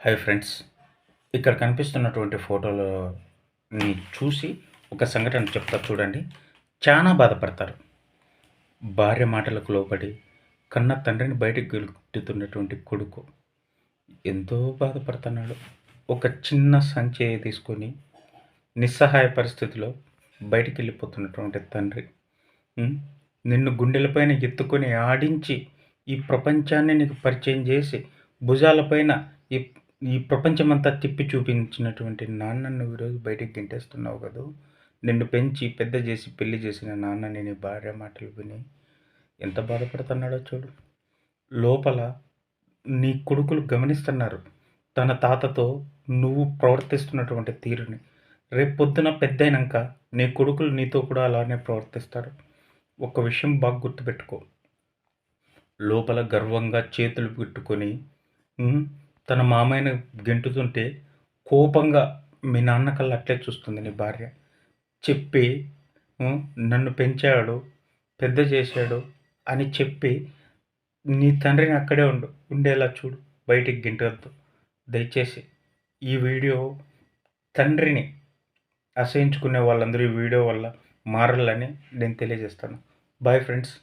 Hi friends. ఇక్కడ కనిపిస్తున్నటువంటి ఫోటోలని చూసి ఒక సంఘటన చెప్తా చూడండి. చాలా బాధపడతారు. భార్య మాటలకు లోబడి కన్న తండ్రిని బయటికి గెంటుతున్నటువంటి కొడుకు ఎంతో బాధపడుతున్నాడు. ఒక చిన్న సంచి తీసుకొని నిస్సహాయ పరిస్థితిలో బయటికి వెళ్ళిపోతున్నటువంటి తండ్రి నిన్ను గుండెలపైన ఎత్తుకొని ఆడించి ఈ ప్రపంచాన్ని నీకు పరిచయం చేసి భుజాలపైన ఈ ఈ ప్రపంచమంతా తిప్పి చూపించినటువంటి నాన్నను నువ్వు ఈరోజు బయటికి గెంటేస్తున్నావు కదూ. నిన్ను పెంచి పెద్ద చేసి పెళ్లి చేసిన నాన్నని నీ భార్య మాటలు విని ఎంత బాధపడుతున్నాడో చూడు. లోపల నీ కొడుకులు గమనిస్తున్నారు తన తాతతో నువ్వు ప్రవర్తిస్తున్నటువంటి తీరుని. రేపు పొద్దున పెద్దయినాక నీ కొడుకులు నీతో కూడా అలానే ప్రవర్తిస్తారు. ఒక విషయం బాగా గుర్తుపెట్టుకో. లోపల గర్వంగా చేతులు పెట్టుకొని తన మామయ్యను గెంటుతుంటే కోపంగా మీ నాన్న కల్లా అట్లే చూస్తుంది నీ భార్య. చెప్పి నన్ను పెంచాడు, పెద్ద చేశాడు అని చెప్పి నీ తండ్రిని అక్కడే ఉండేలా చూడు, బయటికి గెంటొద్దు. దయచేసి ఈ వీడియో తండ్రిని అసహించుకునే వాళ్ళందరూ ఈ వీడియో వల్ల మారాలని నేను తెలియజేస్తాను. Bye friends.